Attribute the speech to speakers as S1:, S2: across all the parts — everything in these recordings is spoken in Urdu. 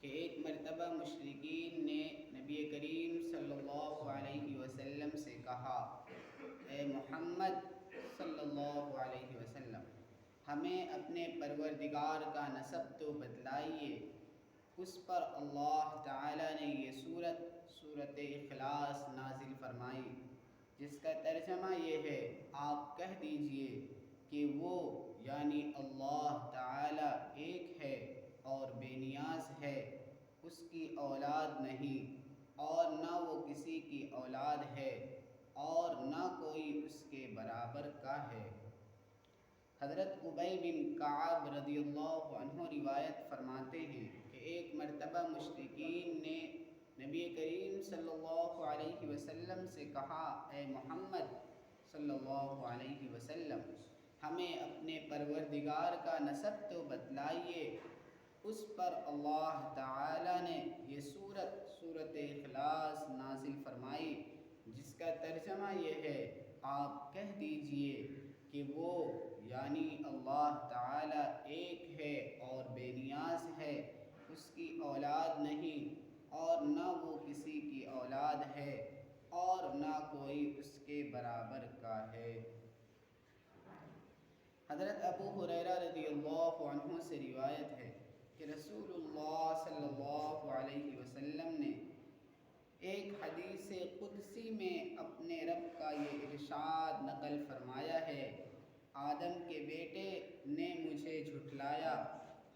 S1: کہ ایک مرتبہ مشرکین نے نبی کریم صلی اللہ علیہ وسلم سے کہا، اے محمد صلی اللہ علیہ وسلم، ہمیں اپنے پروردگار کا نسب تو بتلائیے۔ اس پر اللہ تعالیٰ نے یہ سورۃ اخلاص نازل فرمائی، جس کا ترجمہ یہ ہے، آپ کہہ دیجئے کہ وہ یعنی اللہ تعالیٰ ایک ہے اور بے نیاز ہے، اس کی اولاد نہیں اور نہ وہ کسی کی اولاد ہے اور نہ کوئی اس کے برابر کا ہے۔ حضرت ابی بن کعب رضی اللہ عنہ روایت فرماتے ہیں کہ ایک مرتبہ مشرکین نے نبی کریم صلی اللہ علیہ وسلم سے کہا، اے محمد صلی اللہ علیہ وسلم، ہمیں اپنے پروردگار کا نسب تو بتلائیے۔ اس پر اللہ تعالیٰ نے یہ سورۃ اخلاص نازل فرمائی، جس کا ترجمہ یہ ہے، آپ کہہ دیجئے کہ وہ یعنی اللہ تعالیٰ ایک ہے اور بے نیاز ہے، اس کی اولاد نہیں اور نہ وہ کسی کی اولاد ہے اور نہ کوئی اس کے برابر کا ہے۔ حضرت ابو ہریرہ رضی اللہ عنہ سے روایت ہے کہ رسول اللہ صلی اللہ علیہ وسلم نے ایک حدیث قدسی میں اپنے رب کا یہ ارشاد نقل فرمایا ہے، آدم کے بیٹے نے مجھے جھٹلایا،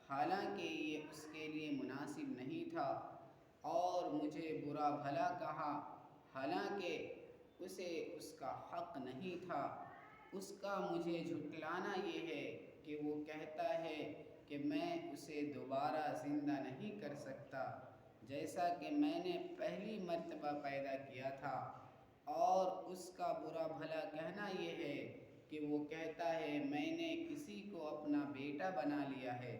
S1: حالانکہ یہ اس کے لیے مناسب نہیں تھا، اور مجھے برا بھلا کہا، حالانکہ اسے اس کا حق نہیں تھا۔ اس کا مجھے جھٹلانا یہ ہے کہ وہ کہتا ہے کہ میں اسے دوبارہ زندہ نہیں کر سکتا، جیسا کہ میں نے پہلی مرتبہ پیدا کیا تھا، اور اس کا برا بھلا کہنا یہ ہے کہ وہ کہتا ہے میں نے کسی کو اپنا بیٹا بنا لیا ہے،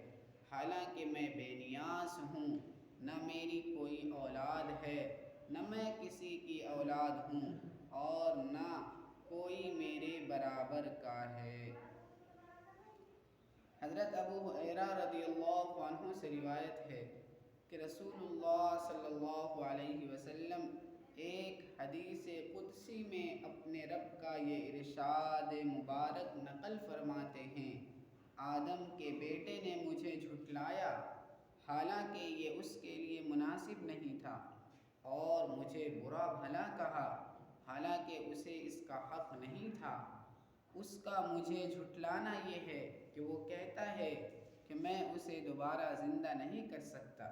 S1: حالانکہ میں بے نیاز ہوں، نہ میری کوئی اولاد ہے، نہ میں کسی کی اولاد ہوں اور نہ کوئی میرے برابر کا ہے۔ حضرت ابو ہریرہ رضی اللہ عنہ سے روایت ہے کہ رسول اللہ صلی اللہ علیہ وسلم ایک حدیث قدسی میں اپنے رب کا یہ ارشاد مبارک نقل فرماتے ہیں، آدم کے بیٹے نے مجھے جھٹلایا، حالانکہ یہ اس کے لیے مناسب نہیں تھا، اور مجھے برا بھلا کہا، حالانکہ اسے اس کا حق نہیں تھا۔ اس کا مجھے جھٹلانا یہ ہے کہ وہ کہتا ہے کہ میں اسے دوبارہ زندہ نہیں کر سکتا،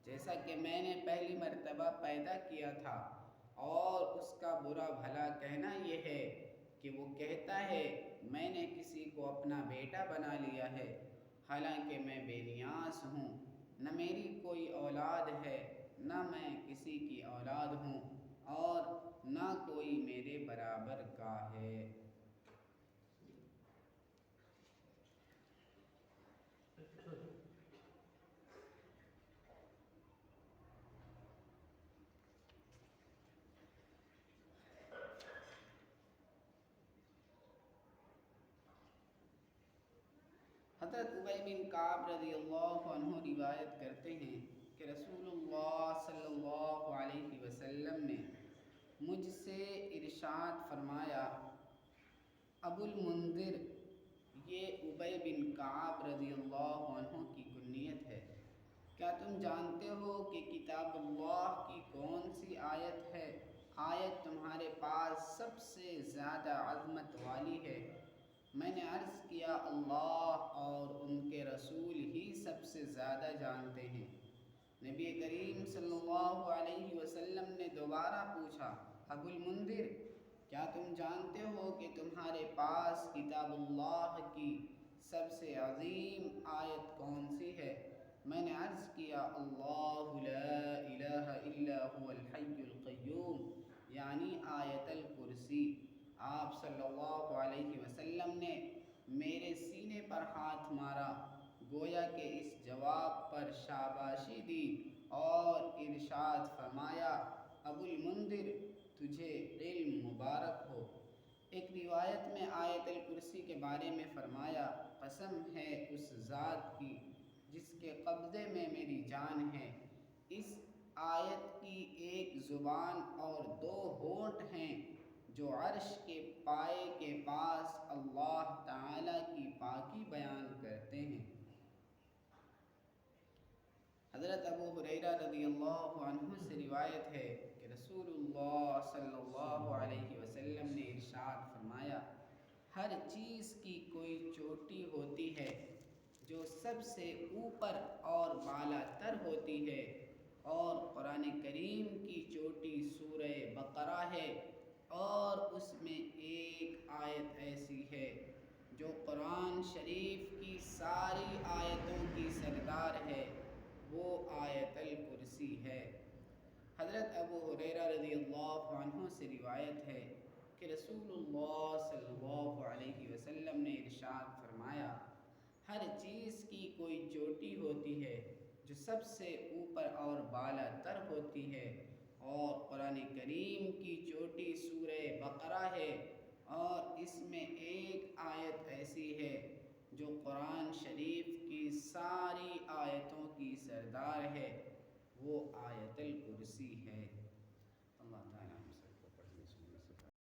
S1: جیسا کہ میں نے پہلی مرتبہ پیدا کیا تھا، اور اس کا برا بھلا کہنا یہ ہے کہ وہ کہتا ہے میں نے کسی کو اپنا بیٹا بنا لیا ہے، حالانکہ میں بے نیاز ہوں، نہ میری کوئی اولاد ہے، نہ میں کسی کی اولاد ہوں اور نہ کوئی میرے برابر کا ہے۔ حضرت ابی بن کعب رضی اللہ عنہ روایت کرتے ہیں کہ رسول اللہ صلی اللہ علیہ وسلم نے مجھ سے ارشاد فرمایا، ابو المنذر، یہ ابی بن کعب رضی اللہ عنہ کی کنیت ہے، کیا تم جانتے ہو کہ کتاب اللہ کی کون سی آیت ہے؟ آیت تمہارے پاس سب سے زیادہ عظمت والی ہے۔ میں نے عرض کیا، اللہ اور ان کے رسول ہی سب سے زیادہ جانتے ہیں۔ نبی کریم صلی اللہ علیہ وسلم نے دوبارہ پوچھا، ابو المنذر، کیا تم جانتے ہو کہ تمہارے پاس کتاب اللہ کی سب سے عظیم آیت کون سی ہے؟ میں نے عرض کیا، اللہ لا الہ الا هو الحی القیوم، یعنی آیت الکرسی۔ آپ صلی اللہ علیہ وسلم نے میرے سینے پر ہاتھ مارا، گویا کہ اس جواب پر شاباشی دی، اور ارشاد فرمایا، ابو المنذر، تجھے علم مبارک ہو۔ ایک روایت میں آیت الکرسی کے بارے میں فرمایا، قسم ہے اس ذات کی جس کے قبضے میں میری جان ہے، اس آیت کی ایک زبان اور دو ہونٹ ہیں جو عرش کے پائے کے پاس اللہ تعالی کی پاکی بیان کرتے ہیں۔ حضرت ابو ہریرہ رضی اللہ عنہ سے روایت ہے کہ رسول اللہ صلی اللہ علیہ وسلم نے ارشاد فرمایا، ہر چیز کی کوئی چوٹی ہوتی ہے جو سب سے اوپر اور بالا تر ہوتی ہے، اور قرآن کریم کی چوٹی سورہ بقرہ ہے، اور اس میں ایک آیت ایسی ہے جو قرآن شریف کی ساری آیتوں کی سردار ہے، وہ آیت الکرسی ہے۔ حضرت ابو ہریرہ رضی اللہ عنہ سے روایت ہے کہ رسول اللہ صلی اللہ علیہ وسلم نے ارشاد فرمایا، ہر چیز کی کوئی چوٹی ہوتی ہے جو سب سے اوپر اور بالا تر ہوتی ہے، اور قرآن کریم کی چوٹی سورہ بقرہ ہے، اور اس میں ایک آیت ایسی ہے جو قرآن شریف کی ساری آیتوں کی سردار ہے، وہ آیت الکرسی ہے۔ اللہ تعالیٰ